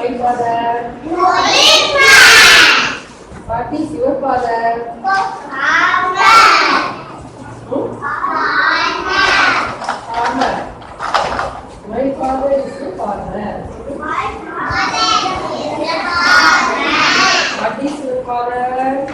my father? What is your father? Farmer. My father is a farmer. What is your father?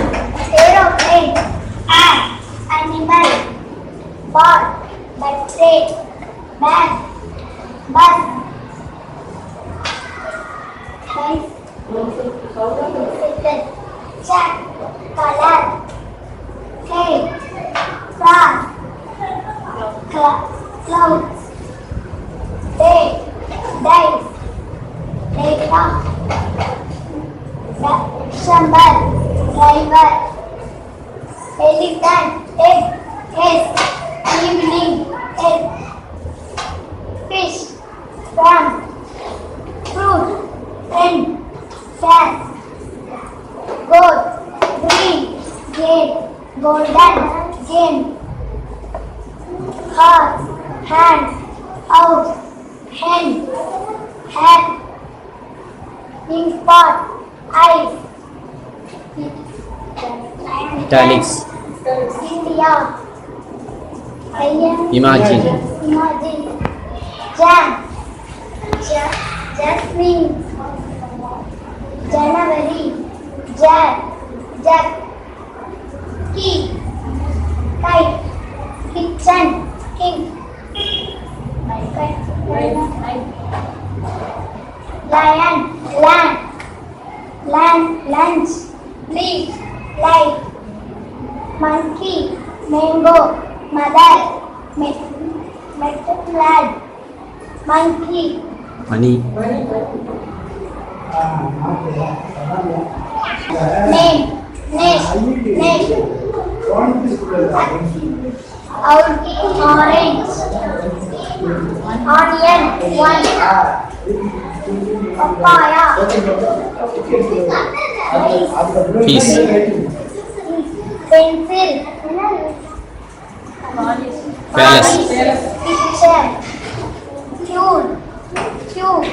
Aeroplane, ant, animal, ball, birthday, bag, bus, bicycle, chat, color, cake, frog, cloud, day, dice, playground, shambar, driver, elephant, egg, haze, evening, egg, fish, swan, fruit, hen, cat, goat, green, gate, golden, game, horse, hand, house, hen, hat, ink pot, ice, Italics. India, Imagine. imagine, jam, jasmine, January, jack, key, kite, kitchen, king, lion, land, lunch, leaf, light, monkey, mango, mother, lad, monkey, Money. name, orange, onion, one, papaya, Peace. pencil, Palace. picture, tube,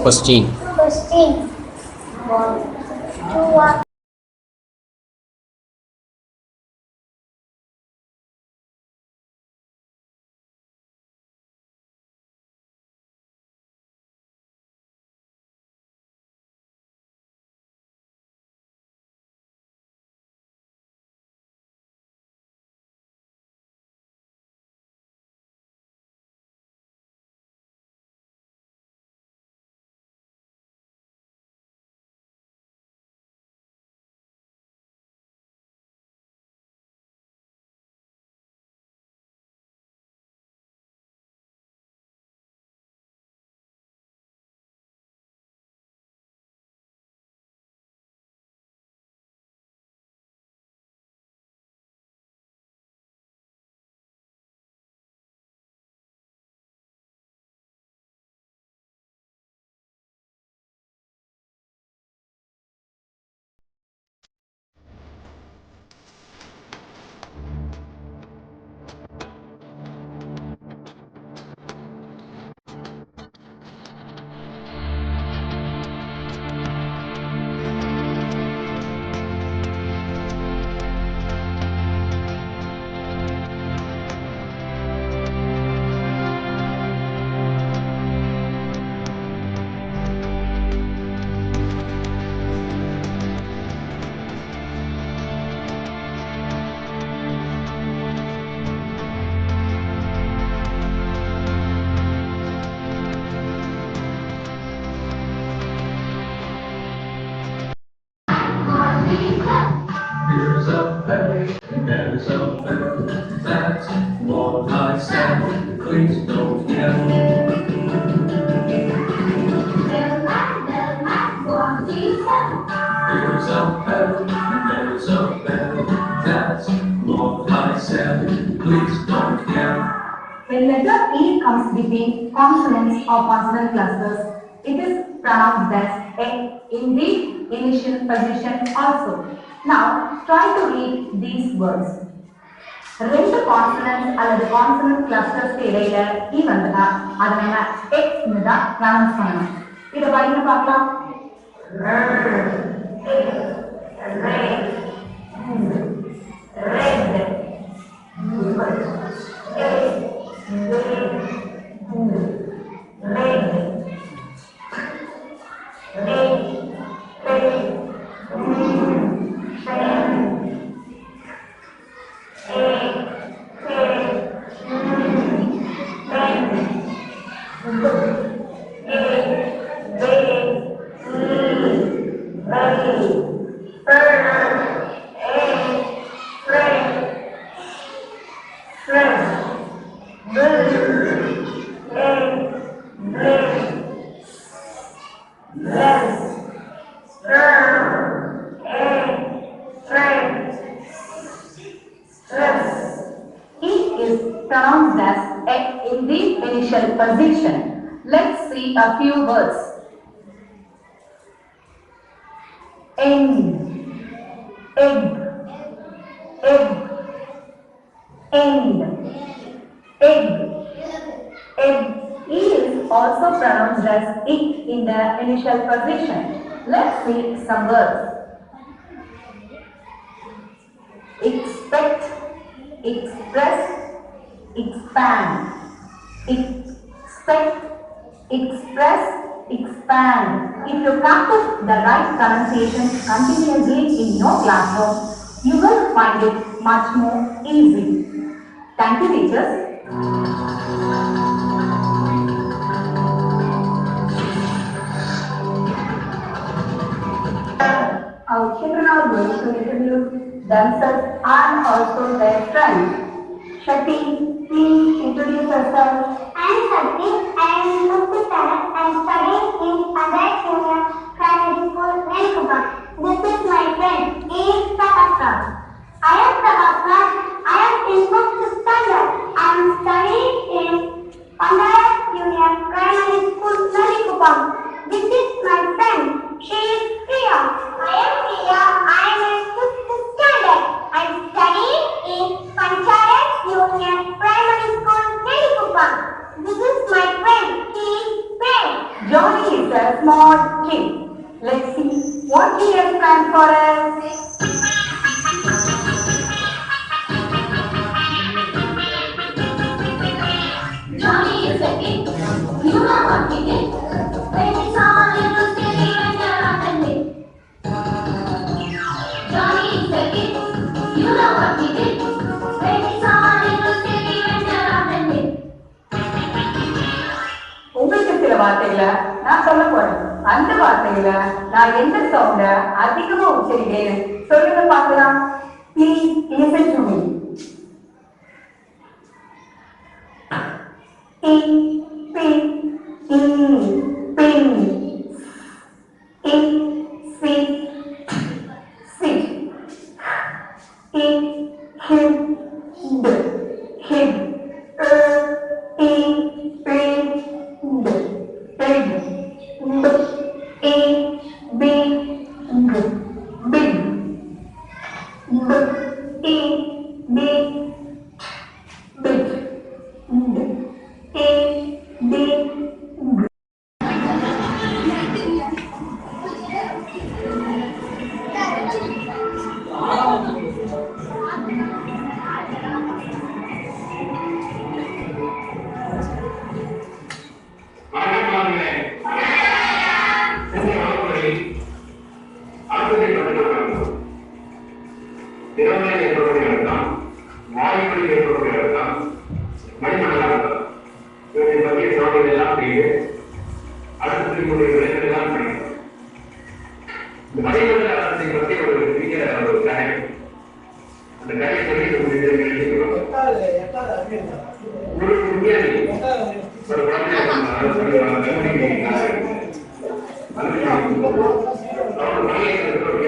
Question. question, of hell, bells of bell. That's what I said. Please don't yell. When letter E comes between consonants or consonant clusters, it is pronounced as A in the initial position also. Now, try to read these words. ரெண்டு consonants அல்லது consonant கிளஸ்டர்ஸ்க்கு இடையில E வந்ததா அதை நம்ம X ன்னு தான் pronounce பண்ணணும். இத படிங்க பார்க்கலாம். Pronounced as egg in the initial position. Let's see a few words. End, egg, egg, end, egg, egg. E is also pronounced as ick in the initial position. Let's see some words. Expect, express, expand, expect, express, expand. If you practice the right pronunciation continuously in your classroom, you will find it much more easy. Thank you, teachers. Our children are going to introduce themselves and also their friends. Shakti, please introduce yourself. I am Shakti. I am in 5th standard. I am studying in Pandayat Junior Primary School, Venkupam. This is my friend, A. Prabhakar. I am Prabhakar. I am in 5th standard. I am studying in Pandayat Junior Primary School, Venkupam. This is my friend. She is Priya. I am Priya. I am in 5th standard. I am studying in Panchayat Junior Primary School, Venkupam. This is my friend. He is Prem. Johnny is a small kid. Let's see what he has planned for us. Johnny is a kid. You know what he did? When he saw a little silly vendor on the lake. Johnny is a kid. You know what he did? When he saw a little silly vendor on the lake. உங்களுக்கு சில வார்த்தைகளை நான் சொல்ல போறேன். அந்த வார்த்தைகளை நான் எந்த சவுண்ட அதிகமா உச்சரிக்கிறேன் சொல்லுங்க பார்க்கலாம். Please listen to me. Pin, pin, pin, sit, sit, hid, hid, hid,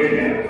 Gracias.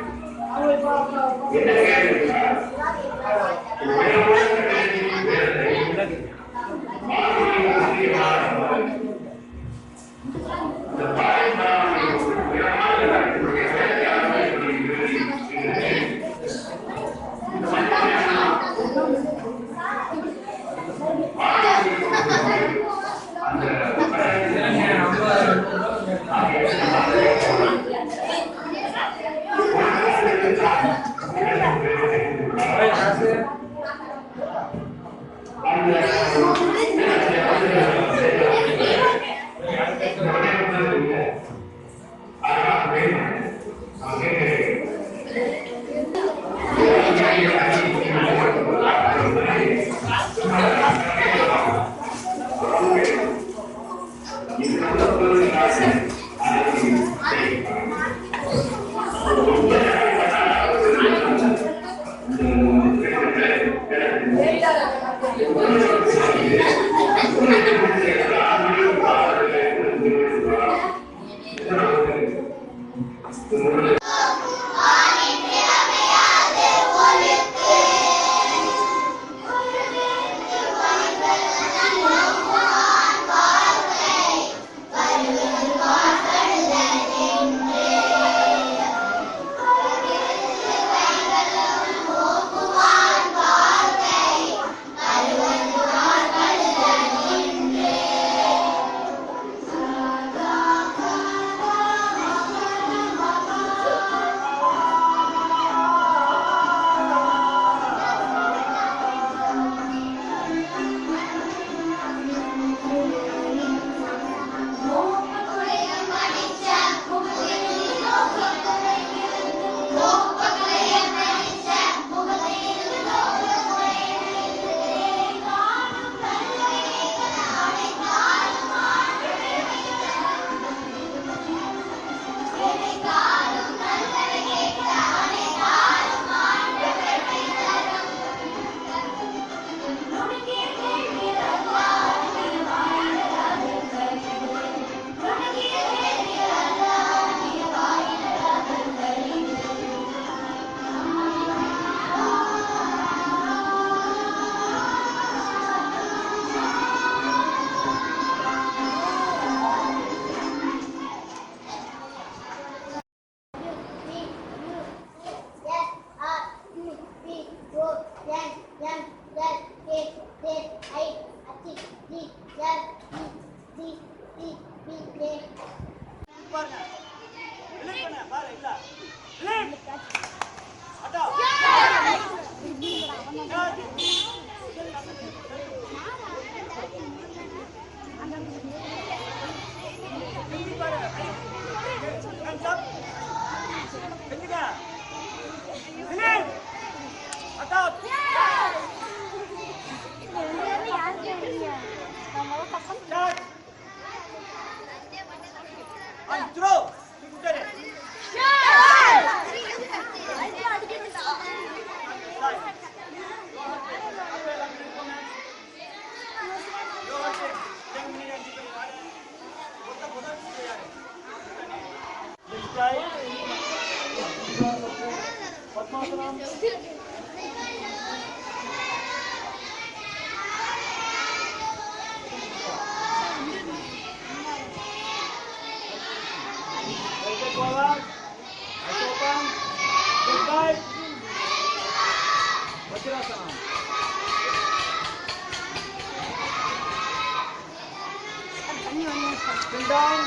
Bring down.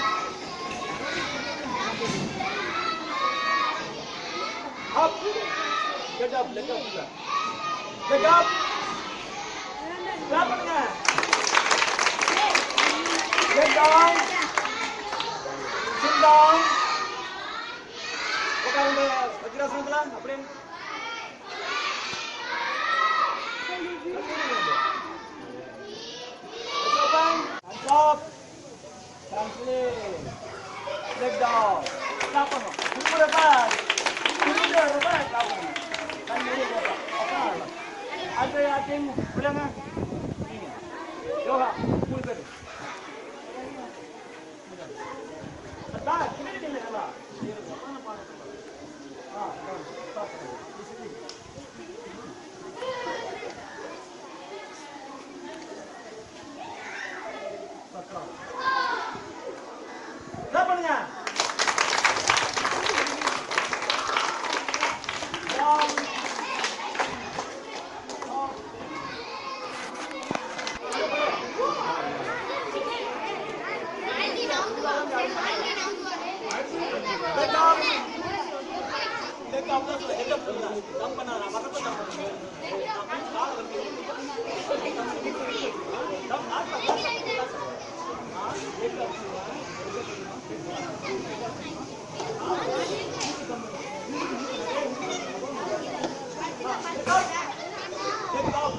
Up. Get up. Leg up. Leg up. Clap again. Get down. Sit down. உட்காருங்க. வஜ்ராசனத்துல அப்படியே. Open. Hands up. Translate. Leg down. Clap பண்ணு. திரும்ப reverse. திரும்ப reverse clap பண்ணு. கண் மூடி போடு. உட்காரு. அடுத்த டீம் விடுங்க. யோகா. ஃபுல் பேர். அடா கிட்ட இல்லடா. Clap பண்ணுங்க.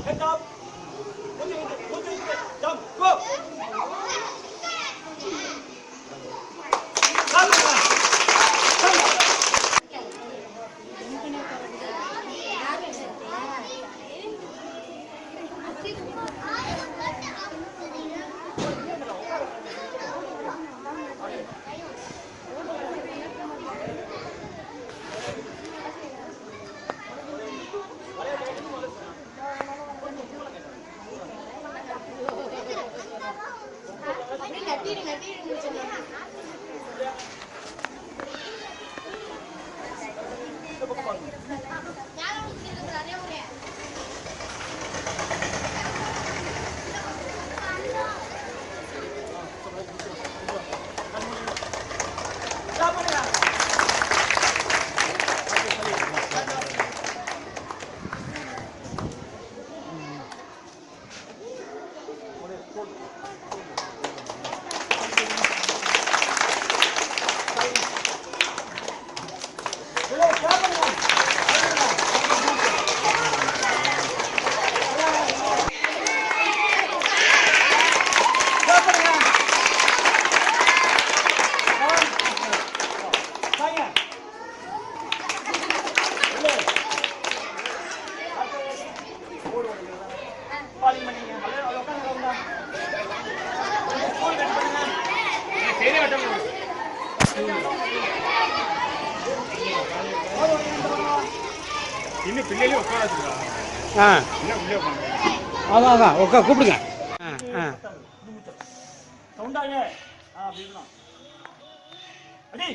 Head up. Jump. Go. இன்னும் பிள்ளைகளே உட்கார வச்சுக்கலாம். ஆ இல்லை உள்ளே உட்காந்து. அதான் அதான் உட்கா கூப்பிடுங்க. ஆ ஆ சவுண்டாக அப்படின்னா அடி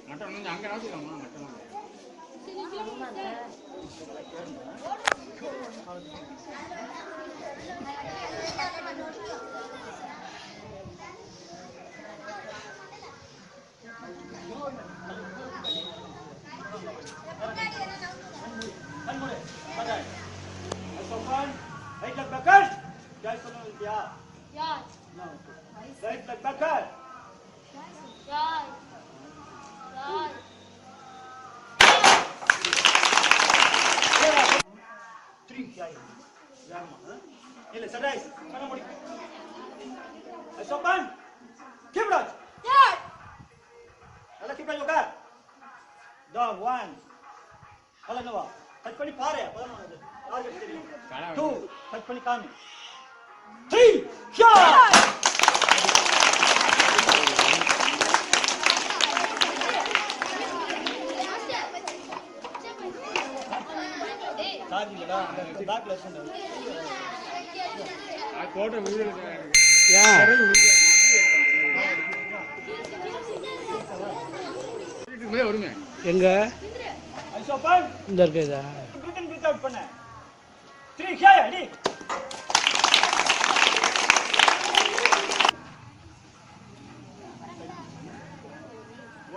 மட்டன் வந்து அங்கே வச்சுக்கலாமா mutton Right leg backer. Guys, follow me. Yeah. Yeah. No. Right leg backer. Yeah. Yeah. Three. Yeah. Ile sunrise. Mana mudi. Let's open. Keep it out. Yeah. Ala keep it yoga. Dog one. Ala nova. Touch pani pare. Target தெரியும். 2. Touch pani காமி. 3. Shot. சாதிலடா அந்த பேக்ல வச்சிருந்தா. அது போட்ட video ஏன் வீட்டுக்கு வருமே. எங்க ஐஸ் ஓபன். இந்த இருக்குதா? ரிட்டன் பிக் அவுட் பண்ணு. 3 ஹியர் அடி.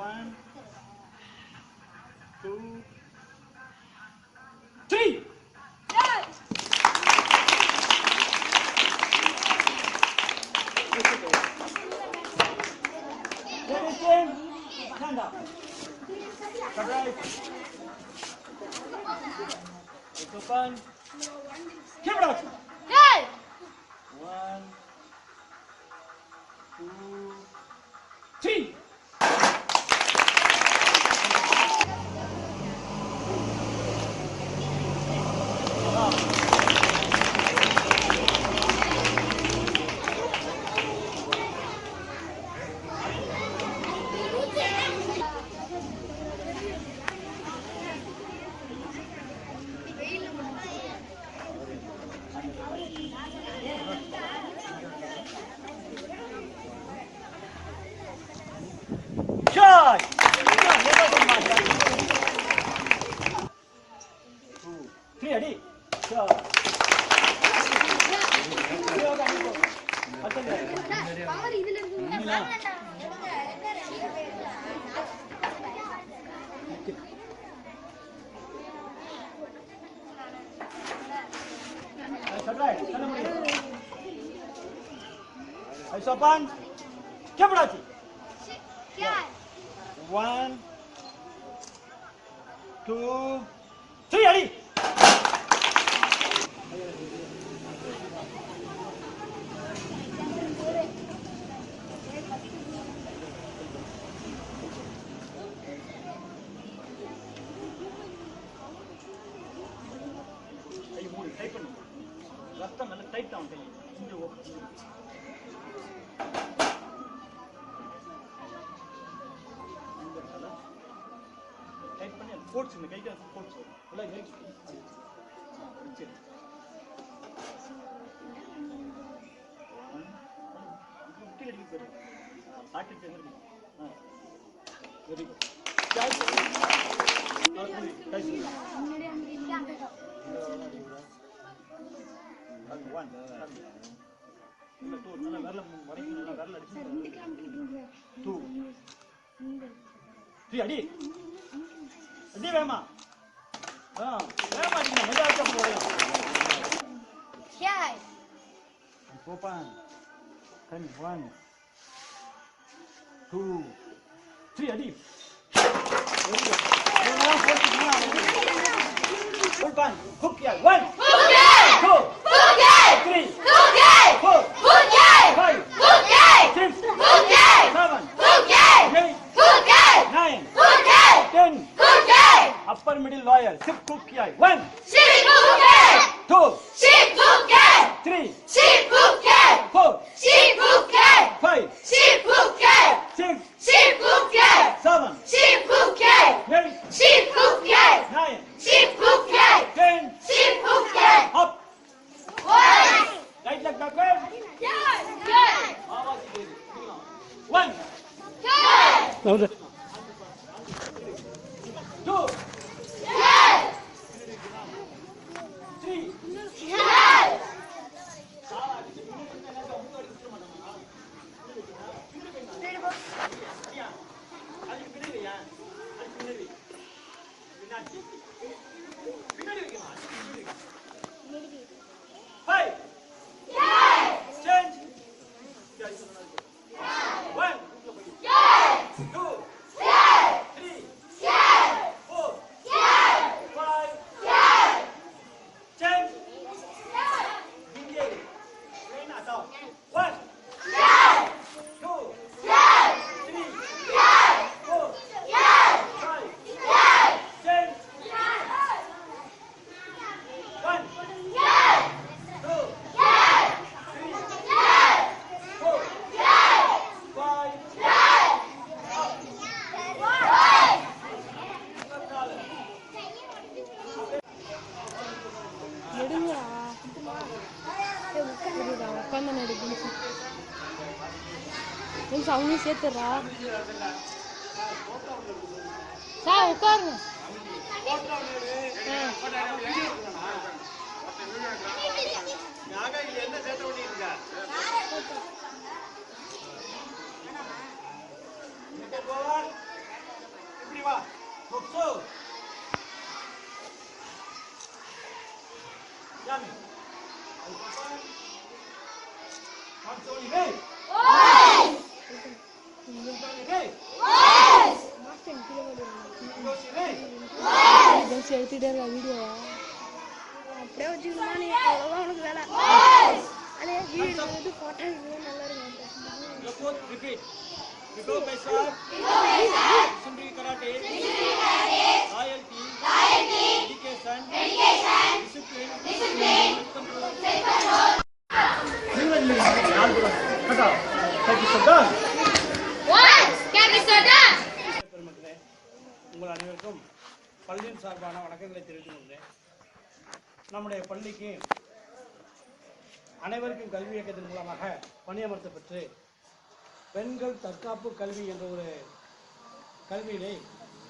One, 2, 3. Stand up. Right. It's open. Keep it out. Yeah. 1, 2, 3. Shot! 2, 3 அடி. Shot. பவர் இதுல இருக்கு. Eyes open. Keep it out. Yeah. 1, 2, 3 அடி. கை மூடி டைட் பண்ணு. ரத்தம் நல்லா டைட் ஆகும் கை. இங்க ஓகே. டைட் பண்ணி ஃபோர்ஸ் இந்த கைக்கு ஃபோர்ஸ் எல்லாம் வெரி சரி. கீழே அடிக்க போயிடும். Pocket very good. அடி அடி வேமா வேமா மெதுவாக போகலாம் Open. Come 1, 2, 3. Adi. Open. Hook here. 1. Hook it. 2. Hook it. 3. Hook it. 4. Hook it. 5. Hook it. 6. Hook it. 7. Hook it. 8. Hook it. 9. Hook it. 10. Hook it. Upper middle lower. Ship hook here. 1. Ship hook it. 2. Ship hook it. 3. Ship hook it. 4. Ship hook it. 5. Ship hook it. 6. Ship hook it. 7. Ship hook it. 8. Ship hook it. 9. Ship hook it. 10. Ship hook it. Up. 1. Right leg backward. Yes. Good. 1. Good. 2. Yes. 3. Yes. அவனையும் சேர்த்துறா sir உட்காருங்க என்ன சேர்த்த பண்ணிருக்க இப்படி வா முக்சு யாமி மான்சோனி ஹே எடுத்துட்டே இருக்கா வீடியோவா அப்படியே வச்சுக்கணும் அவ்வளோதான் உனக்கு வேலை அதே வீடியோ வந்து போட்டோ நல்லா இருக்கும் Sundri Karate, loyalty, dedication, discipline, self-control. உங்கள் அனைவருக்கும் பள்ளியின் சார்பான வணக்கங்களை தெரிவித்துக் கொள்கிறேன். நம்முடைய பள்ளிக்கு அனைவருக்கும் கல்வி இயக்கத்தின் மூலமாக பணியமர்த்தப்பட்டு பெண்கள் தற்காப்பு கல்வி என்ற ஒரு கல்வியிலே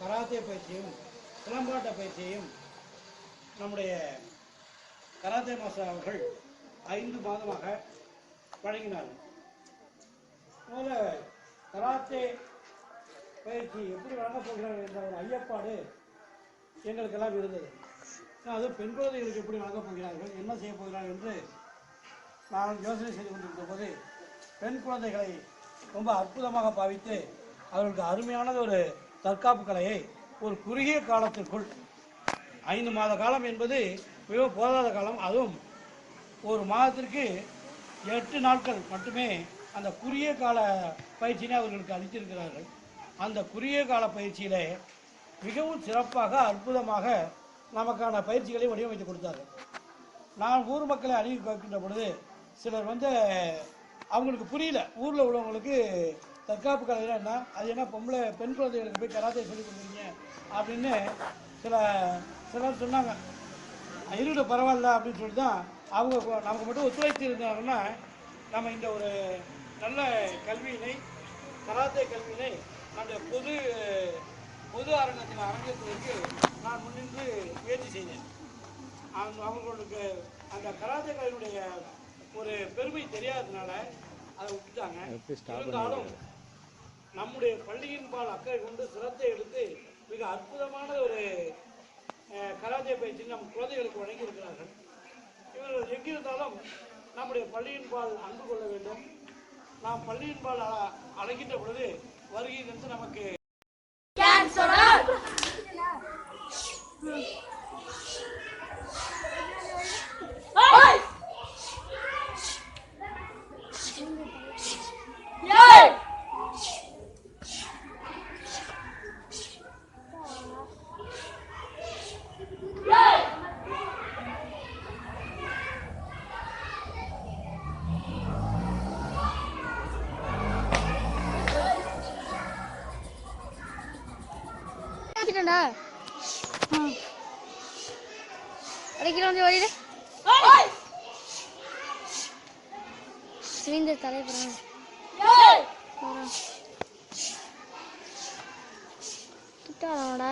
கராத்தே பயிற்சியும் சிலம்பாட்ட பயிற்சியையும் நம்முடைய கராத்தே மாஸ்டர் அவர்கள் 5 மாதமாக வழங்கினார்கள். முதல்ல கராத்தே பயிற்சி எப்படி வழங்கப் போகிறார்கள் என்ற ஒரு ஐயப்பாடு எங்களுக்கெல்லாம் இருந்தது. அதுவும் பெண் குழந்தைகளுக்கு எப்படி வழங்கப் போகிறார்கள், என்ன செய்ய போகிறார்கள் என்று நான் யோசனை செய்து கொண்டிருந்த போது பெண் குழந்தைகளை ரொம்ப அற்புதமாக பாவித்து அவர்களுக்கு அருமையானது ஒரு தற்காப்பு கலையை ஒரு குறுகிய காலத்திற்குள் 5 மாத காலம் என்பது மிகவும் போதாத காலம். அதுவும் ஒரு மாதத்திற்கு 8 நாட்கள் மட்டுமே அந்த குறுகிய கால பயிற்சியினை அவர்களுக்கு அளித்திருக்கிறார்கள். அந்த குறுகிய கால பயிற்சியிலே மிகவும் சிறப்பாக அற்புதமாக நமக்கான பயிற்சிகளை வடிவமைத்து கொடுத்தார்கள். நான் ஊர் மக்களை அணுகி கேட்கின்ற பொழுது சிலர் அவங்களுக்கு புரியல, ஊரில் உள்ளவங்களுக்கு தற்காப்பு கலையில் என்ன, அது என்ன பெண் குழந்தைகளுக்கு போய் கராத்தே சொல்லி கொடுக்குறீங்க அப்படின்னு சிலர் சொன்னாங்க. இருட பரவாயில்ல அப்படின்னு சொல்லி தான் அவங்க நமக்கு மட்டும் ஒத்துழைத்து இருந்தாங்கன்னா நம்ம இந்த ஒரு நல்ல கல்வியினை கராத்தே கல்வியினை அந்த பொது பொது அரங்கத்தில் அரங்கத்திற்கு நான் முன்னின்று முயற்சி செய்தேன். அவங்களுக்கு அந்த கராத்தே கலையினுடைய ஒரு பெருமை தெரியாததுனால அதை விட்டுட்டாங்க. இருந்தாலும் நம்முடைய பள்ளியின் பால் அக்கறை கொண்டு சிரத்தை எடுத்து மிக அற்புதமான ஒரு கராத்தே பயிற்சி நம் குழந்தைகளுக்கு வழங்கி இருக்கிறார்கள். இவர்கள் எங்கிருந்தாலும் நம்முடைய பள்ளியின் பால் அன்பு கொள்ள வேண்டும். நாம் பள்ளியின் பால் அழைக்கின்ற பொழுது வருகை என்று நமக்கு சிலிண்டர் தலைவர் கிட்டாடா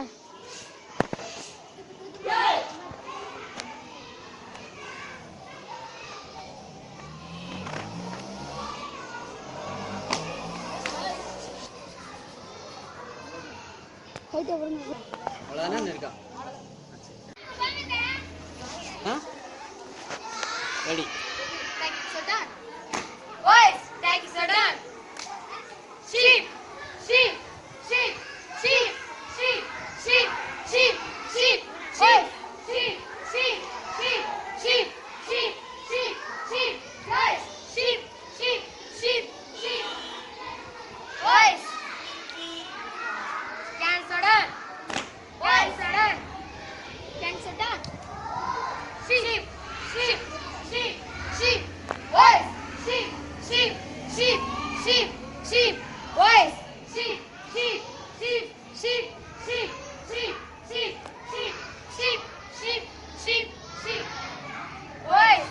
அவ்வளோதானே இருக்கா ஆ ready sheep sheep sheep sheep sheep sheep sheep sheep sheep sheep sheep sheep sheep sheep sheep sheep guys sheep sheep sheep sheep boys stand sudden boys sudden stand sudden sheep sheep sheep sheep boys sheep sheep sheep sheep sheep boys sheep sheep sheep sheep sheep sheep sheep sheep sheep sheep sheep sheep boys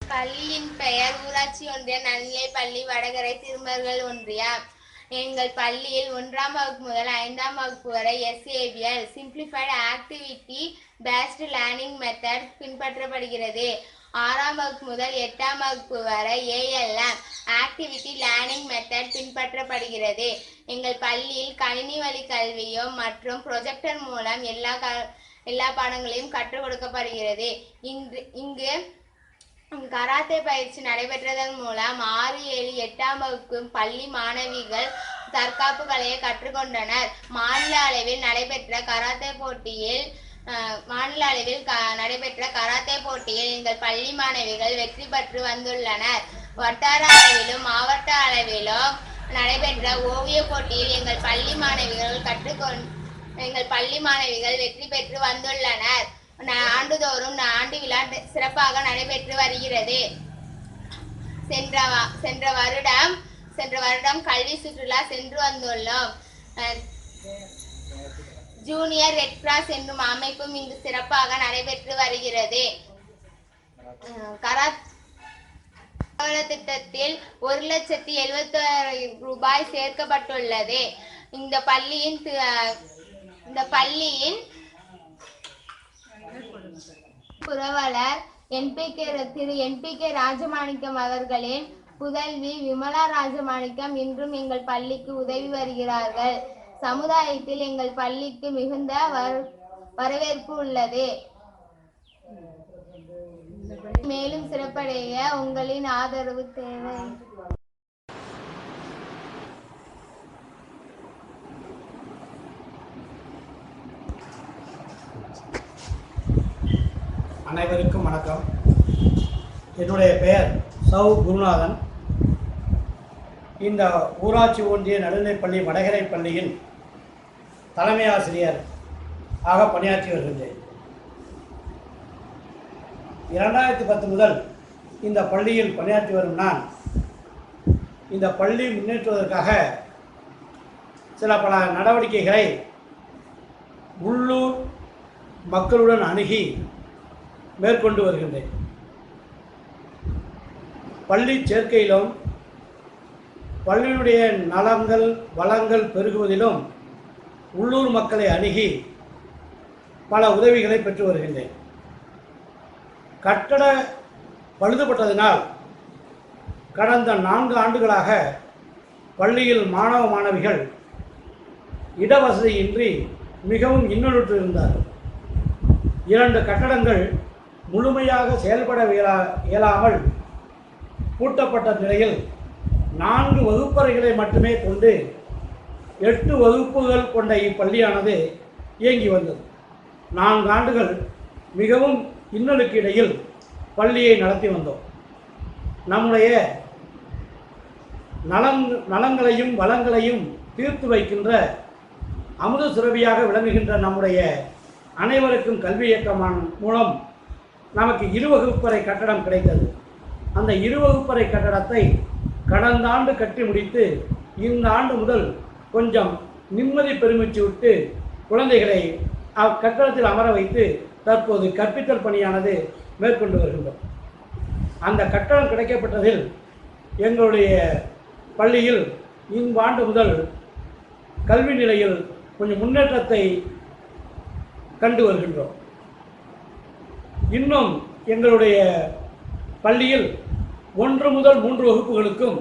பள்ளியின் பெயர் ஊராட்சி ஒன்றிய நடுநிலைப் பள்ளி வடகரை திருமர்கள் ஒன்றியம். எங்கள் பள்ளியில் 1ஆம் வகுப்பு முதல் 5ஆம் வகுப்பு வரை SABL simplified activity based learning method பின்பற்றப்படுகிறது. 6ஆம் வகுப்பு முதல் 8ஆம் வகுப்பு வரை ALM ஆக்டிவிட்டி லேர்னிங் மெத்தட் பின்பற்றப்படுகிறது. எங்கள் பள்ளியில் கணினி வழி கல்வியும் மற்றும் ப்ரொஜெக்டர் மூலம் எல்லா பாடங்களையும் கற்றுக் கொடுக்கப்படுகிறது. இங்கு கராத்தே பயிற்சி நடைபெற்றதன் மூலம் 6, 7, 8ஆம் வகுப்பு பள்ளி மாணவிகள் தற்காப்பு கலையை கற்றுக்கொண்டனர். மாநில அளவில் நடைபெற்ற கராத்தே போட்டியில் எங்கள் பள்ளி மாணவிகள் வெற்றி பெற்று வந்துள்ளனர். வட்டார அளவிலும் மாவட்ட அளவிலும் நடைபெற்ற ஓவிய போட்டியில் எங்கள் பள்ளி மாணவிகள் எங்கள் பள்ளி மாணவிகள் வெற்றி பெற்று வந்துள்ளனர். ஆண்டுதோறும் ஆண்டு விழா சிறப்பாக நடைபெற்று வருகிறது. சென்ற வருடம் கல்வி சுற்றுலா சென்று வந்துள்ளோம். ஜூனியர் ரெட் கிராஸ் என்னும் அமைப்பும் இங்கு சிறப்பாக நடைபெற்று வருகிறது. திட்டத்தில் 1,70,000 ரூபாய் சேர்க்கப்பட்டுள்ளது. இந்த பள்ளியின் புரவலர் திரு NPK ராஜமாணிக்கம் அவர்களின் புதல்வி விமலா ராஜமாணிக்கம் இன்றும் எங்கள் பள்ளிக்கு உதவி வருகிறார்கள். சமுதாயத்தில் எங்கள் பள்ளிக்கு மிகுந்த வரவேற்பு உள்ளது. மேலும் சிறப்படைய உங்களின் ஆதரவு தேவை. அனைவருக்கும் வணக்கம். என்னுடைய பெயர் சௌ குருநாதன். இந்த ஊராட்சி ஒன்றிய நடுநிலைப்பள்ளி வடகரை பள்ளியின் தலைமை ஆசிரியர் ஆக பணியாற்றி வருகின்றேன். 2010 முதல் இந்த பள்ளியில் பணியாற்றி வரும் நான் இந்த பள்ளி முன்னேற்றுவதற்காக பல நடவடிக்கைகளை உள்ளூர் மக்களுடன் அணுகி மேற்கொண்டு வருகின்றேன். பள்ளி சேர்க்கையிலும் பள்ளியினுடைய நலங்கள் வளங்கள் பெருகுவதிலும் உள்ளூர் மக்களை அணுகி பல உதவிகளை பெற்று வருகின்றேன். கட்டட பழுதுபட்டதினால் கடந்த 4 ஆண்டுகளாக பள்ளியில் மாணவ மாணவிகள் இடவசதியின்றி மிகவும் இன்னலுற்று இருந்தார்கள். 2 கட்டடங்கள் முழுமையாக செயல்பட இயலாமல் பூட்டப்பட்ட நிலையில் 4 வகுப்பறைகளை மட்டுமே கொண்டு 8 வகுப்புகள் கொண்ட இப்பள்ளியானது இயங்கி வந்தது. 4 ஆண்டுகள் மிகவும் இன்னலுக்கு இடையில் பள்ளியை நடத்தி வந்தோம். நம்முடைய நலங்களையும் வளங்களையும் தீர்த்து வைக்கின்ற அமுத சுரபியாக விளங்குகின்ற நம்முடைய அனைவருக்கும் கல்வி இயக்கமான மூலம் நமக்கு 2 வகுப்பறை கட்டடம் கிடைத்தது. அந்த 2 வகுப்பறை கட்டடத்தை கடந்த ஆண்டு கட்டி முடித்து இந்த ஆண்டு முதல் கொஞ்சம் நிம்மதி பெருமிச்சு விட்டு குழந்தைகளை கட்டடத்தில் அமர வைத்து தற்போது கற்பித்தல் பணியானது மேற்கொண்டு வருகின்றோம். அந்த கட்டடம் கிடைக்கப்பட்டதில் எங்களுடைய பள்ளியில் இந்த ஆண்டு முதல் கல்வி நிலையில் கொஞ்சம் முன்னேற்றத்தை கண்டு வருகின்றோம். இன்னும் எங்களுடைய பள்ளியில் 1 முதல் 3 வகுப்புகளுக்கும்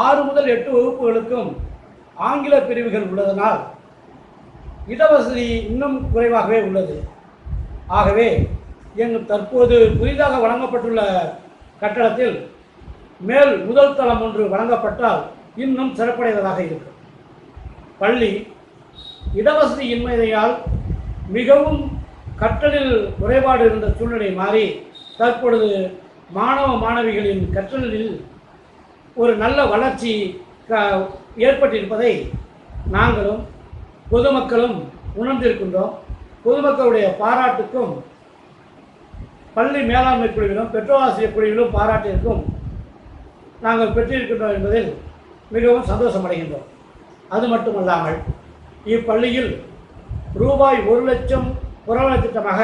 6 முதல் 8 வகுப்புகளுக்கும் ஆங்கில பிரிவுகள் உள்ளதனால் இடவசதி இன்னும் குறைவாகவே உள்ளது. ஆகவே எங்கள் தற்போது புதிதாக வழங்கப்பட்டுள்ள கட்டடத்தில் முதல் தளம் ஒன்று வழங்கப்பட்டால் இன்னும் சிறப்படைவதாக இருக்கும். பள்ளி இடவசதி இன்மையால் மிகவும் கற்றலில் குறைபாடு இருந்த சூழ்நிலை மாறி தற்பொழுது மாணவ மாணவிகளின் கற்றலில் ஒரு நல்ல வளர்ச்சி ஏற்பட்டிருப்பதை நாங்களும் பொதுமக்களும் உணர்ந்திருக்கின்றோம். பொதுமக்களுடைய பாராட்டுக்கும் பள்ளி மேலாண்மை குழுவிலும் பெற்றோராசிரியர் குழுவிலும் பாராட்டிற்கும் நாங்கள் பெற்றிருக்கின்றோம் என்பதில் மிகவும் சந்தோஷமடைகின்றோம். அது மட்டுமல்லாமல் இப்பள்ளியில் ரூபாய் 1,00,000 புறவழி திட்டமாக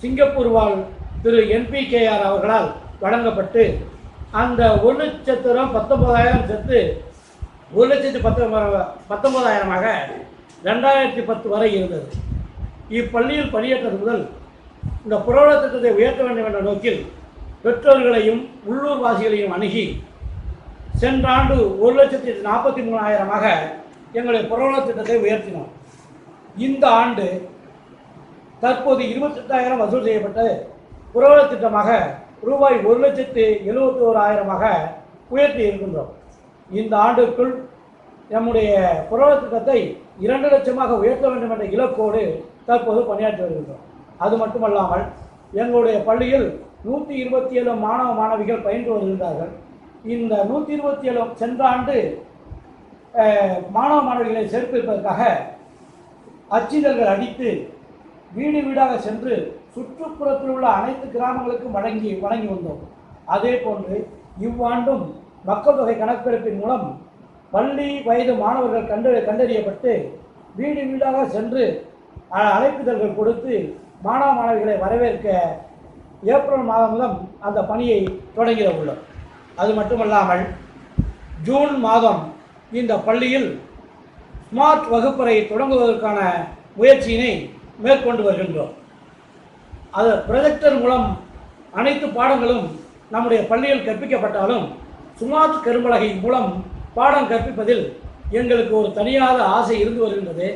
சிங்கப்பூர் வாழ் திரு NPKR அவர்களால் வழங்கப்பட்டு அந்த 1,00,000 19,000 சேர்த்து 1,19,000ஆக 2010 வரை இருந்தது. இப்பள்ளியில் பணியேற்றது முதல் இந்த புறவழி திட்டத்தை உயர்த்த வேண்டும் என்ற நோக்கில் பெற்றோர்களையும் உள்ளூர் வாசிகளையும் அணுகி சென்ற ஆண்டு 1,43,000ஆக எங்களுடைய புறவழி திட்டத்தை உயர்த்தினோம். இந்த ஆண்டு தற்போது 28,000 வசூல் செய்யப்பட்டு புறவழி திட்டமாக ரூபாய் 1,71,000ஆக உயர்த்தி இருக்கின்றோம். இந்த ஆண்டுக்குள் நம்முடைய புறவழி திட்டத்தை 2 லட்சமாக உயர்த்த வேண்டும் என்ற இலக்கோடு தற்போது பணியாற்றி வருகின்றோம். அது மட்டுமல்லாமல் எங்களுடைய பள்ளியில் 127 மாணவ மாணவிகள் பயின்று வருகின்றார்கள். இந்த 127 சென்ற ஆண்டு மாணவ மாணவிகளை சேர்ப்பிப்பதற்காக அச்சிதழ்கள் அடித்து வீடு வீடாக சென்று சுற்றுப்புறத்தில் உள்ள அனைத்து கிராமங்களுக்கும் வழங்கி வந்தோம். அதே போன்று இவ்வாண்டும் மக்கள் தொகை கணக்கெடுப்பின் மூலம் பள்ளி வயது மாணவர்கள் கண்டறியப்பட்டு வீடு வீடாக சென்று அழைப்பிதழ்கள் கொடுத்து மாணவ மாணவிகளை வரவேற்க ஏப்ரல் மாதம் முதல் அந்த பணியை தொடங்கிட உள்ளோம். அது மட்டுமல்லாமல் ஜூன் மாதம் இந்த பள்ளியில் ஸ்மார்ட் வகுப்பறை தொடங்குவதற்கான முயற்சியினை மேற்கொண்டு வருகின்றோம். அது ப்ரொஜெக்டர் மூலம் அனைத்து பாடங்களும் நம்முடைய பள்ளியில் கற்பிக்கப்பட்டாலும் ஸ்மார்ட் கரும்பலகை மூலம் பாடம் கற்பிப்பதில் எங்களுக்கு ஒரு தனியாத ஆசை இருந்து வருகின்றது.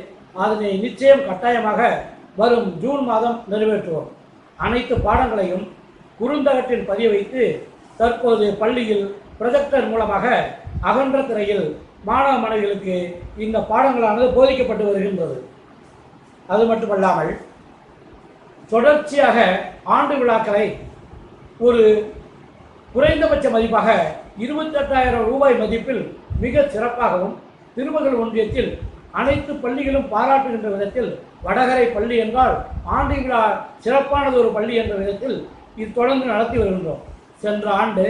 அதனை நிச்சயம் கட்டாயமாக வரும் ஜூன் மாதம் நிறைவேற்றுவோம். அனைத்து பாடங்களையும் குறுந்தகட்டில் பதிய வைத்து தற்போது பள்ளியில் ப்ரொஜெக்டர் மூலமாக அகன்ற திரையில் மாணவ மாணவிகளுக்கு இந்த பாடங்களானது போதிக்கப்பட்டு வருகின்றது. அது மட்டுமல்லாமல் தொடர்ச்சியாக ஆண்டு விழாக்களை ஒரு குறைந்தபட்ச மதிப்பாக 28,000 ரூபாய் மதிப்பில் மிக சிறப்பாகவும் திருமகள் ஒன்றியத்தில் அனைத்து பள்ளிகளும் பாராட்டுகின்ற விதத்தில் வடகரை பள்ளி என்றால் ஆண்டு விழா சிறப்பானது ஒரு பள்ளி என்ற விதத்தில் இது தொடர்ந்து நடத்தி வருகின்றோம். சென்ற ஆண்டு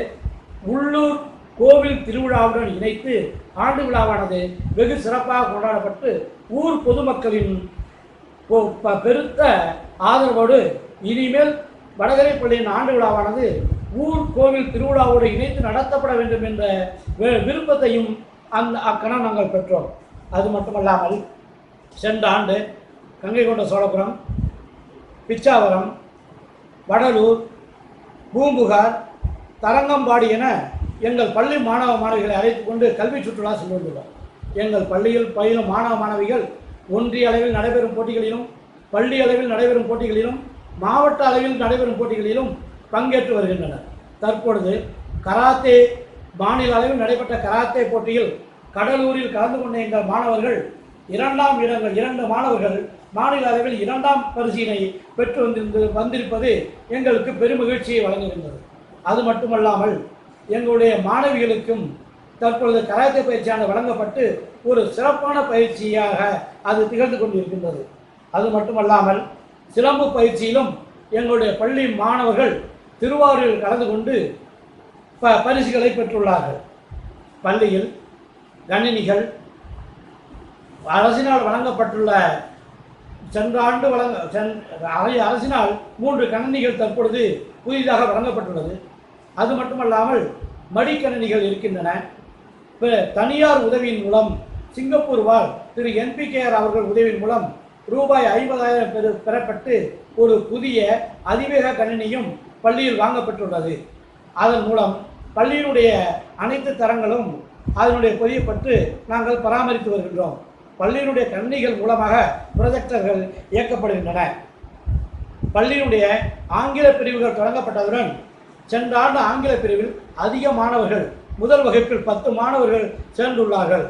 உள்ளூர் கோவில் திருவிழாவுடன் இணைத்து ஆண்டு விழாவானது வெகு சிறப்பாக கொண்டாடப்பட்டு ஊர் பொதுமக்களின் பெருத்த ஆதரவோடு இனிமேல் வடகரை பள்ளியின் ஆண்டு விழாவானது ஊர் கோவில் திருவிழாவோடு இணைத்து நடத்தப்பட வேண்டும் என்ற விருப்பத்தையும் அக்கணம் நாங்கள் பெற்றோம். அது மட்டுமல்லாமல் சென்ற ஆண்டு கங்கை கொண்ட சோழபுரம், பிச்சாவரம், வடலூர், பூம்புகார், தரங்கம்பாடி என எங்கள் பள்ளி மாணவ மாணவிகளை அழைத்து கொண்டு கல்வி சுற்றுலா சென்று வந்துள்ளோம். எங்கள் பள்ளியில் பயிலும் மாணவ மாணவிகள் ஒன்றிய அளவில் நடைபெறும் போட்டிகளிலும் பள்ளி அளவில் நடைபெறும் போட்டிகளிலும் மாவட்ட அளவில் நடைபெறும் போட்டிகளிலும் பங்கேற்று வருகின்றனர். தற்பொழுது கராத்தே மாநில அளவில் நடைபெற்ற கராத்தே போட்டியில் கடலூரில் கலந்து கொண்ட எங்கள் மாணவர்கள் 2 மாணவர்கள் மாநில அளவில் 2ஆம் பரிசினை பெற்று வந்திருப்பது எங்களுக்கு பெருமகிழ்ச்சியை வழங்குகின்றது. அது மட்டுமல்லாமல் எங்களுடைய மாணவிகளுக்கும் தற்பொழுது கராத்தே பயிற்சியானது வழங்கப்பட்டு ஒரு சிறப்பான பயிற்சியாக அது திகழ்ந்து கொண்டிருக்கின்றது. அது மட்டுமல்லாமல் சிலம்பு பயிற்சியிலும் எங்களுடைய பள்ளி மாணவர்கள் திருவாரூரில் கலந்து கொண்டு பரிசுகளை பெற்றுள்ளார்கள். பள்ளியில் கணினிகள் அரசினால் வழங்கப்பட்டுள்ள சென்ற ஆண்டு அரசினால் 3 கணினிகள் தற்பொழுது புதிதாக வழங்கப்பட்டுள்ளது. அது மட்டுமல்லாமல் மடிக்கணினிகள் இருக்கின்றன. தனியார் உதவியின் மூலம் சிங்கப்பூர் வாழ் திரு NPKR அவர்கள் உதவியின் மூலம் ரூபாய் 50,000 பெறப்பட்டு ஒரு புதிய அதிவேக கணினியும் பள்ளியில் வாங்கப்பட்டுள்ளது. அதன் மூலம் பள்ளியினுடைய அனைத்து தரங்களும் அதனுடைய பதியப்பட்டு நாங்கள் பராமரித்து வருகின்றோம். பள்ளியினுடைய கணினிகள் மூலமாக ப்ரொஜெக்டர்கள் இயக்கப்படுகின்றன. பள்ளியினுடைய ஆங்கில பிரிவுகள் தொடங்கப்பட்டதுடன் சென்ற ஆண்டு ஆங்கில பிரிவில் அதிக மாணவர்கள் முதல் வகுப்பில் 10 மாணவர்கள் சேர்ந்துள்ளார்கள்.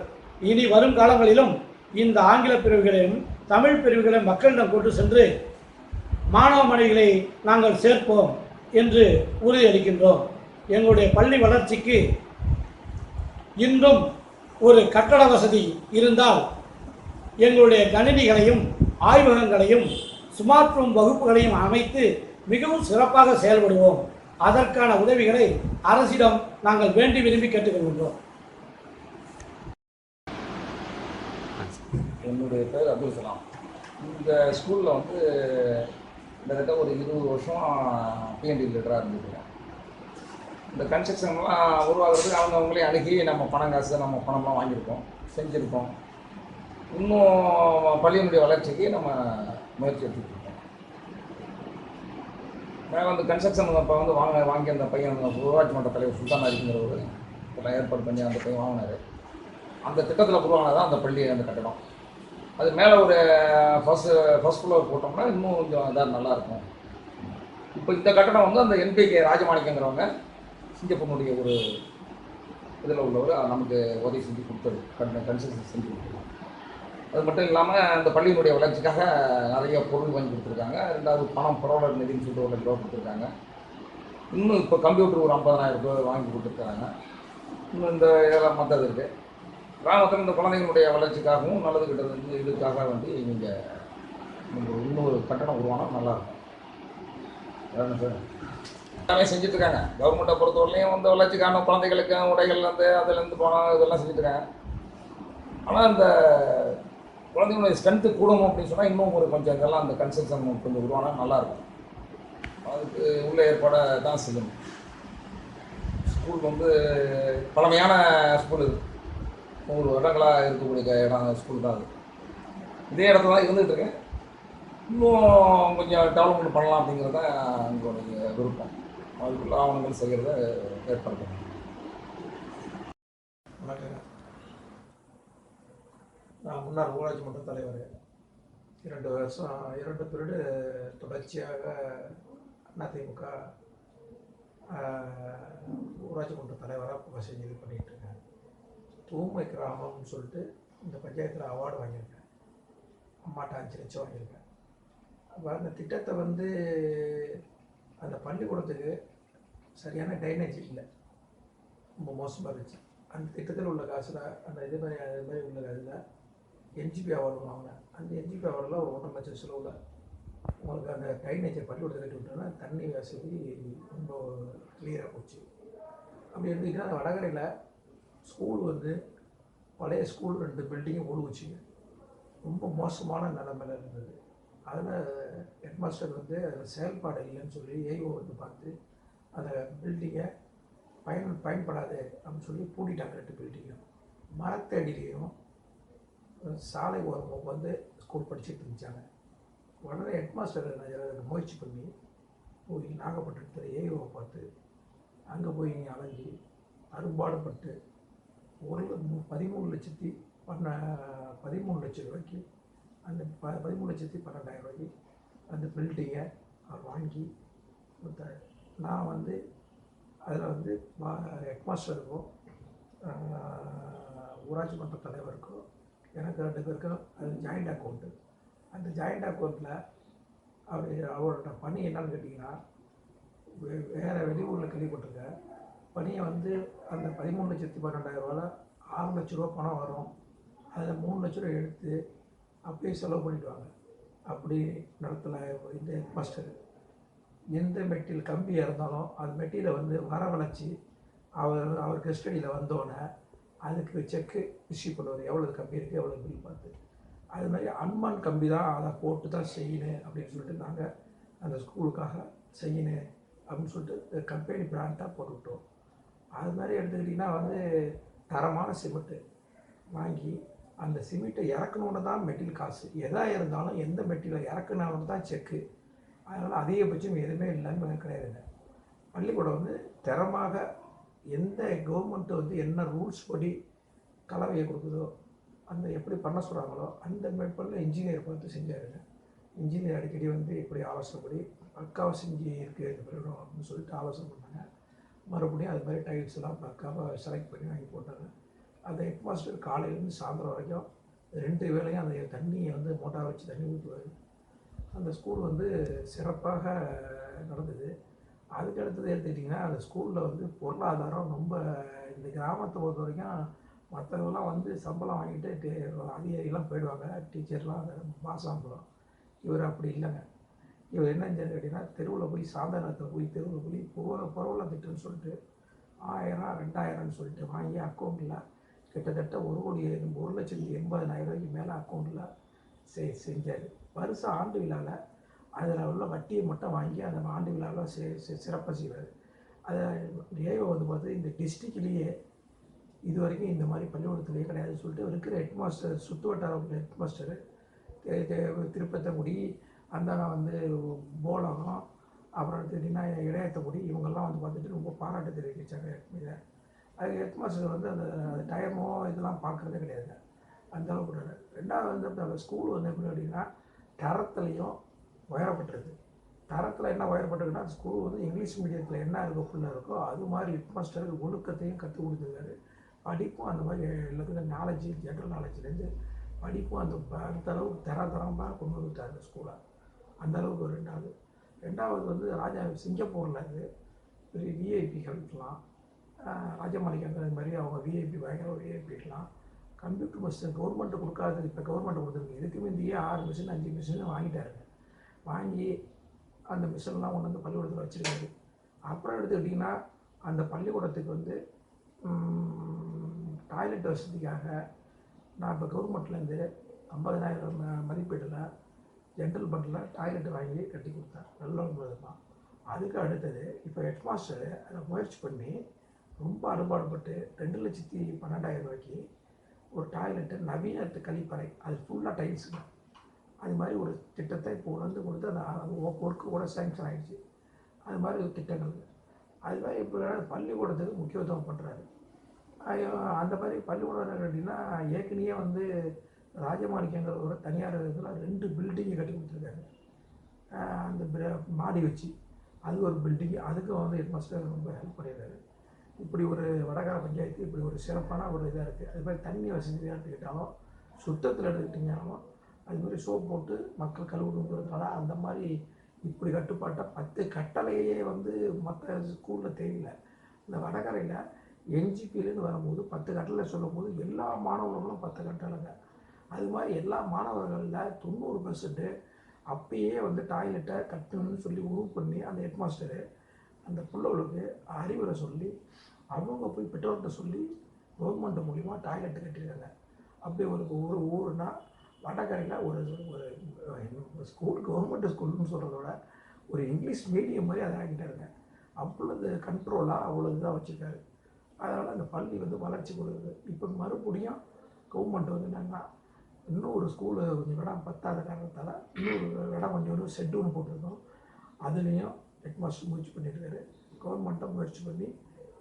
இனி வரும் காலங்களிலும் இந்த ஆங்கில பிரிவுகளையும் தமிழ் பிரிவுகளையும் மக்களிடம் கொண்டு சென்று மாணவ மாணவிகளை நாங்கள் சேர்ப்போம் என்று உறுதியளிக்கின்றோம். எங்களுடைய பள்ளி வளர்ச்சிக்கு இன்றும் ஒரு கட்டட வசதி இருந்தால் எங்களுடைய கணினிகளையும் ஆய்வகங்களையும் ஸ்மார்ட் ரூம் வகுப்புகளையும் அமைத்து மிகவும் சிறப்பாக செயல்படுவோம். அதற்கான உதவிகளை அரசிடம் நாங்கள் வேண்டி விரும்பி கேட்டுக்கொள்கின்றோம். என்னுடைய பேர் அப்துல் கலாம். இந்த ஸ்கூலில் வந்து கிட்டத்தட்ட ஒரு 20 வருஷம் PND லீடராக இருந்துருக்கேன். இந்த கன்ஸ்ட்ரக்ஷன்லாம் உருவாகிறதுக்கு அவங்களே அணுகி நம்ம பணம் காசு நம்ம பணம்லாம் வாங்கியிருக்கோம், செஞ்சுருக்கோம். இன்னும் பள்ளியினுடைய வளர்ச்சிக்கு நம்ம முயற்சி எடுத்துக்கிட்டு இருக்கோம். நான் வந்து கன்ஸ்ட்ரக்ஷன் இப்போ வந்து வாங்கி அந்த பையன் ஊராட்சி மன்ற தலைவர் சுல்தான் அரிங்கிறவர் இதெல்லாம் ஏற்பாடு பண்ணி அந்த பையன் வாங்கினார். அந்த திட்டத்தில் உருவானதான் அந்த பள்ளி அந்த கட்டடம். அது மேலே ஒரு ஃபர்ஸ்ட் ஃப்ளோர் போட்டோம்னா இன்னும் கொஞ்சம் இதாக நல்லாயிருக்கும். இப்போ இந்த கட்டடம் வந்து அந்த NPK ராஜமாணிக்கங்கிறவங்க சிங்கப்பூருடைய ஒரு இதில் உள்ளவர் நமக்கு உதவி செஞ்சு கொடுத்தது, கன்ஸ்ட்ரக்ஷன் செஞ்சு கொடுத்தது. அது மட்டும் இல்லாமல் அந்த பள்ளியினுடைய வளர்ச்சிக்காக நிறைய பொருள் வாங்கி கொடுத்துருக்காங்க. 2வது பணம் புரவலர் நிதின்னு சொல்லிட்டு 1 லட்சம் ரூபா கொடுத்துருக்காங்க. இன்னும் இப்போ கம்ப்யூட்டர் ஒரு 50,000 ரூபாய் வாங்கி கொடுத்துருக்காங்க. இன்னும் இந்த இதெல்லாம் மற்றது இருக்குது. கிராமத்தில் இந்த குழந்தைங்களுடைய வளர்ச்சிக்காகவும் நல்லது கிட்டது இதுக்காக வந்து இங்கே இன்னொரு கட்டணம் உருவானா நல்லாயிருக்கும். அதானே சார் எல்லாமே செஞ்சுட்ருக்காங்க. கவர்மெண்ட்டை பொறுத்தவரையிலையும் வந்து வளர்ச்சிக்கான குழந்தைகளுக்கு உடைகள்லேருந்து அதுலேருந்து போனால் இதெல்லாம் செஞ்சுட்ருக்காங்க. ஆனால் இந்த குழந்தைங்களுடைய ஸ்ட்ரென்த்து கூடணும் அப்படின்னு சொன்னால் இன்னும் ஒரு கொஞ்சம் இதெல்லாம் அந்த கன்ஸ்ட்ரக்ஷன் கொஞ்சம் உருவானா நல்லாயிருக்கும். அதுக்கு உள்ள ஏற்பாடை தான் செய்யணும். ஸ்கூல் வந்து பழமையான ஸ்கூல் இது, 100 வருடங்களாக இருக்கக்கூடிய இடம் ஸ்கூல் தான் அது. இதே இடத்துல தான் இருந்துகிட்ருக்கேன். இன்னும் கொஞ்சம் டெவலப்மெண்ட் பண்ணலாம் அப்படிங்கிறது தான் எங்களுடைய விருப்பம். அதுக்குள்ள ஆவணங்கள் செய்கிறத ஏற்பாடு பண்ணணும். வணக்கங்க. நான் முன்னாள் ஊராட்சி மன்ற தலைவர். 2 வருஷம் 2 பீரியடு தொடர்ச்சியாக அதிமுக ஊராட்சி மன்ற தலைவராக செஞ்சு இது பண்ணிகிட்ருக்கேன். தூய்மை கிராமம்னு சொல்லிட்டு இந்த பஞ்சாயத்தில் அவார்டு வாங்கியிருக்கேன். அம்மாட்ட 5 லட்சம் வாங்கியிருக்கேன். அப்போ அந்த திட்டத்தை வந்து அந்த பள்ளிக்கூடத்துக்கு சரியான ட்ரைனேஜ் இல்லை, ரொம்ப மோசமாக இருந்துச்சு. அந்த திட்டத்தில் உள்ள காசில் அந்த இது மாதிரி உள்ள காசில் என்ஜிபி அவார்டு வாங்கினேன். அந்த என்ஜிபி அவார்டில் ஒரு 1.5 லட்சம் செலவில் உங்களுக்கு அந்த ட்ரைனேஜை பள்ளிக்கூடத்தை கட்டி விட்டோன்னா தண்ணி வசதி ரொம்ப கிளியராக போச்சு. அப்படி இருந்துச்சுன்னா அந்த வடகரையில் ஸ்கூல் வந்து பழைய ஸ்கூல் 2 பில்டிங்கும் ஒழுகுச்சுங்க. ரொம்ப மோசமான நிலைமையில் இருந்தது. அதில் ஹெட்மாஸ்டர் வந்து அதில் செயல்பாடு இல்லைன்னு சொல்லி ஏஓ வந்து பார்த்து அந்த பில்டிங்கை பயன்படாது அப்படின்னு சொல்லி பூட்டிட்டாங்க. 2 பில்டிங்கும் மரத்தடியிலையும் சாலை ஓரமும் வந்து ஸ்கூல் படிச்சுட்டு இருந்துச்சாங்க. உடனே ஹெட்மாஸ்டர் முயற்சி பண்ணி போய் நாகப்பட்டினத்தில் ஏஓவை பார்த்து அங்கே போய் அலைஞ்சி அரும்பாடுபட்டு 13 லட்சம் ரூபாய்க்கு அந்த 13,12,000 ரூபாய்க்கு அந்த பில்டிங்கை அவர் வாங்கி கொடுத்தாரு. நான் வந்து அதில் வந்து ஹெட்மாஸ்டருக்கும் ஊராட்சி மன்ற தலைவருக்கும் எனக்கு 2 பேருக்கும் அது ஜாயிண்ட் அக்கௌண்ட்டு. அந்த ஜாயிண்ட் அக்கௌண்ட்டில் அவரோட பணி என்னன்னு கேட்டிங்கன்னா, வேறு வெளியூரில் கேள்விப்பட்டிருக்க பணியை வந்து அந்த 13,12,000 ரூபாயில் 6 லட்ச ரூபா பணம் வரும். அதில் 3 லட்ச ரூபா எடுத்து அப்படியே செலவு பண்ணிவிடுவாங்க. அப்படி நடத்தலை இந்த ஹெட்மாஸ்டர். எந்த மெட்டீரியல் கம்பியாக இருந்தாலும் அந்த மெட்டீரியலை வந்து வரவழைச்சி அவர் கஸ்டடியில் வந்தோடனே அதுக்கு செக்கு இஷ்யூ பண்ணுவார். எவ்வளோ கம்பி இருக்குது, எவ்வளோ பில் பார்த்து. அது மாதிரி அன்மான் கம்பி தான் அதை போட்டு தான் செய்யணும் அப்படின்னு சொல்லிட்டு நாங்கள் அந்த ஸ்கூலுக்காக செய்யணும் அப்படின்னு சொல்லிட்டு கம்பெனி பிராண்டாக போட்டுவிட்டோம். அது மாதிரி எடுத்துக்கிட்டிங்கன்னா வந்து தரமான சிமெண்ட்டு வாங்கி அந்த சிமெண்ட்டை இறக்கணுன்னு தான் மெட்டீரியல் காசு. எதாக இருந்தாலும் எந்த மெட்டீரியல் இறக்கணுன்னு தான் செக்கு. அதனால் அதிகபட்சம் எதுவுமே இல்லாமல் கிடையாதுங்க. பள்ளிக்கூடம் வந்து தரமாக எந்த கவர்மெண்ட்டு வந்து என்ன ரூல்ஸ் படி கலவையை கொடுக்குதோ அந்த எப்படி பண்ண சொல்கிறாங்களோ அந்த மேற்கொள்ள இன்ஜினியர் பார்த்து செஞ்சாருங்க. இன்ஜினியர் அடிக்கடி வந்து இப்படி ஆலோசனைப்படி பக்காவாக செஞ்சு இருக்குது இந்த பள்ளிக்கூடம் அப்படின்னு சொல்லிட்டு ஆலோசனை பண்ணாங்க. மறுபடியும் அது மாதிரி டைல்ஸ் எல்லாம் பக்காவாக செலக்ட் பண்ணி வாங்கி போட்டாங்க. அந்த ஹெட்மாஸ்டர் காலையிலேருந்து சாயந்தரம் வரைக்கும் 2 வேளையும் அந்த தண்ணியை வந்து மோட்டார் வச்சு தண்ணி ஊற்றுவார். அந்த ஸ்கூல் வந்து சிறப்பாக நடந்தது. அதுக்கு அடுத்தது எடுத்துக்கிட்டிங்கன்னா அந்த ஸ்கூலில் வந்து பொருளாதாரம் ரொம்ப இந்த கிராமத்தை பொறுத்த வரைக்கும் மற்றவங்களாம் வந்து சம்பளம் வாங்கிட்டு அதிகாரிலாம் போயிடுவாங்க, டீச்சர்லாம் மாசம்பளம். இவர் அப்படி இல்லைங்க. இவர் என்ன செஞ்சார் கேட்டிங்கன்னா, தெருவில் போய் சாயந்தரத்தில் போய் தெருவில் போய் பொருளை திட்டுன்னு சொல்லிட்டு 1000 2000ன்னு சொல்லிட்டு வாங்கி அக்கௌண்ட்டில் கிட்டத்தட்ட 1,80,000 ரூபாய்க்கு மேலே அக்கௌண்ட்டில் செஞ்சார். வருஷம் ஆண்டு விழாவில் அதில் உள்ள வட்டியை மட்டும் வாங்கி அந்த ஆண்டு விழாவில் சிறப்பாக செய்வார். அதை ஏஓ வந்து பார்த்து இந்த டிஸ்ட்ரிக்ட்லேயே இது வரைக்கும் இந்த மாதிரி பள்ளிக்கூடத்துலேயே கிடையாதுன்னு சொல்லிட்டு இருக்கிற ஹெட்மாஸ்டர் சுற்று வட்டார ஹெட்மாஸ்டரு திருப்பத்தங்குடி அந்த வந்து போலகம் அப்புறம் எடுத்துக்கிட்டிங்கன்னா இடையத்தங்குடி இவங்கெல்லாம் வந்து பார்த்துட்டு ரொம்ப பாராட்டு தெரிவிச்சாங்க இதை. அது ஹெட்மாஸ்டர் வந்து அந்த டைமோ இதெல்லாம் பார்க்குறதே கிடையாது. அந்தளவுக்கு. ரெண்டாவது வந்து அந்த ஸ்கூல் வந்து எப்படி அப்படின்னா தரத்துலையும் உயரப்பட்டிருக்கு. தரத்தில் என்ன உயரப்பட்டிருக்குன்னா ஸ்கூல் வந்து இங்கிலீஷ் மீடியத்தில் என்ன ஃபுல்லாக இருக்கோ அது மாதிரி ஹெட்மாஸ்டருக்கு ஒழுக்கத்தையும் கற்றுக் கொடுத்துருக்காரு. படிப்பும் அந்த மாதிரி எல்லாத்துக்கும் நாலேஜ் ஜென்ரல் நாலேஜ்லேருந்து படிப்பும் அந்த அளவுக்கு தரமாக கொண்டு வந்துட்டார் அந்த ஸ்கூலை. அந்தளவுக்கு ஒரு ரெண்டாவது வந்து ராஜா சிங்கப்பூரில் இருந்து பெரிய விஐபிகளுக்கெலாம் ராஜமாளிகை அந்த மாதிரி அவங்க விஐபி பயங்கர விஐபிக்கெலாம் கம்ப்யூட்டர் மிஷின் கவர்மெண்ட்டு கொடுக்காதது இப்போ கவர்மெண்ட் கொடுத்துருக்கு. இதுக்குமே இந்தியே 6 மிஷின் 5 மிஷின் வாங்கிட்டாருங்க. வாங்கி அந்த மிஷின்லாம் கொண்டு வந்து பள்ளிக்கூடத்தில் வச்சுருக்காரு. அப்புறம் எடுத்துக்கிட்டிங்கன்னா அந்த பள்ளிக்கூடத்துக்கு வந்து டாய்லெட் வசதிக்காக நான் இப்போ கவர்மெண்ட்லேருந்து 50,000 மதிப்பீட்டில் ஜென்ரல் பண்டில் டாய்லெட் வாங்கி கட்டி கொடுத்தேன். நல்ல விதமாக. அதுக்கு அடுத்தது இப்போ ஹெட்மாஸ்டர் அதை முயற்சி பண்ணி ரொம்ப அறுபாடுபட்டு 2,12,000 ரூபாய்க்கு ஒரு டாய்லெட்டு நவீனத்து கழிப்பறை, அது ஃபுல்லாக டைல்ஸுங்க, அது மாதிரி ஒரு திட்டத்தை இப்போ உணர்ந்து கொடுத்து அந்த ஒர்க்கு கூட சேங்ஷன் ஆகிடுச்சு. அது மாதிரி ஒரு திட்டங்கள் அது மாதிரி இப்போ பள்ளிக்கூடத்துக்கு முக்கியத்துவம் பண்ணுறாரு. அந்த மாதிரி பள்ளிக்கூடம் கேட்டிங்கன்னா ஏற்கனவே வந்து ராஜமாணிக்கங்கிற ஒரு தனியார் இதில் 2 பில்டிங்கை கட்டி கொடுத்துருக்காரு. அந்த மாடி வச்சு அது ஒரு பில்டிங்கு, அதுக்கும் வந்து ஹெட்மாஸ்டர் ரொம்ப ஹெல்ப் பண்ணியிருக்காரு. இப்படி ஒரு வடகர பஞ்சாயத்து இப்படி ஒரு சிறப்பான ஒரு இதாக இருக்குது. அது மாதிரி தண்ணி வசதி எடுத்துக்கிட்டாலும் சுத்தத்தில் எடுத்துக்கிட்டிங்கனாலும் அது மாதிரி சோப் போட்டு மக்கள் கழுவுங்கிறதுனால அந்த மாதிரி இப்படி கட்டுப்பாட்டை 10 கட்டளையே வந்து மற்ற ஸ்கூலில் தெரியல. இந்த வடகரையில் என்ஜிபியிலேருந்து வரும்போது 10 கட்டளை சொல்லும் போது எல்லா மாணவர்களும் 10 கட்டளைங்க. அது மாதிரி எல்லா மாணவர்களில் 90% அப்பயே வந்து டாய்லெட்டை கட்டணும்னு சொல்லி உருவ் பண்ணி அந்த ஹெட்மாஸ்டரு அந்த பிள்ளைகளுக்கு அறிவுரை சொல்லி அவங்க போய் பெற்றோர்கிட்ட சொல்லி கவர்மெண்ட் மூலிமா டாய்லெட்டு கட்டியிருக்காங்க. அப்படி ஒரு ஊருனா வடகரையில் ஒரு ஸ்கூல் கவர்மெண்ட் ஸ்கூல்னு சொல்கிறத விட ஒரு இங்கிலீஷ் மீடியம் மாதிரி அதை ஆகிட்டாருங்க. அவ்வளோது கண்ட்ரோலாக அவ்வளோ இதாக வச்சுருக்காரு. அதனால் அந்த பள்ளி வந்து வளர்ச்சி கொடுக்குது. இப்போ மறுபடியும் கவர்மெண்ட் வந்து என்னென்னா இன்னும் ஒரு ஸ்கூலு கொஞ்சம் இடம் பத்தாத காரணத்தால் இன்னொரு இடம் கொஞ்சம் ஷெட் ஒன்று போட்டிருக்கோம். அதுலேயும் ஹெட்மாஸ்டர் முயற்சி பண்ணியிருக்காரு. கவர்மெண்ட்டை முயற்சி பண்ணி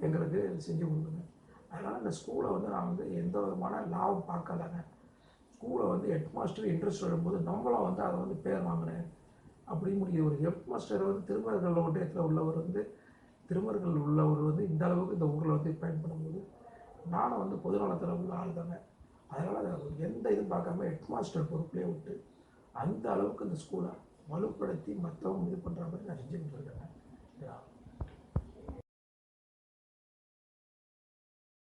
எங்களுக்கு செஞ்சு கொடுக்குங்க. அதனால் இந்த ஸ்கூலை வந்து நான் வந்து எந்த விதமான லாபம் பார்க்கலைங்க. ஸ்கூலை வந்து ஹெட்மாஸ்டர் இன்ட்ரெஸ்ட் வரும்போது நம்மளும் வந்து அதை வந்து பேர் வாங்கினேன் அப்படின்னு முடியுது. ஒரு ஹெட்மாஸ்டர் வந்து திருமருகல் ஒன்றியத்தில் உள்ளவர் வந்து திருமருகல் உள்ளவர் வந்து இந்த அளவுக்கு இந்த ஊரில் வந்து பயன்படும்போது நானும் வந்து பொதுநலத்தில் உள்ள ஆள் தாங்க. அதனால் எந்த இதுவும் பார்க்காம ஹெட்மாஸ்டர் பொறுப்புலேயே விட்டு அந்த அளவுக்கு இந்த ஸ்கூலை வலுப்படுத்தி மற்றவங்க இது பண்ணுற மாதிரி நான் செஞ்சு கொடுத்துருக்கேன்.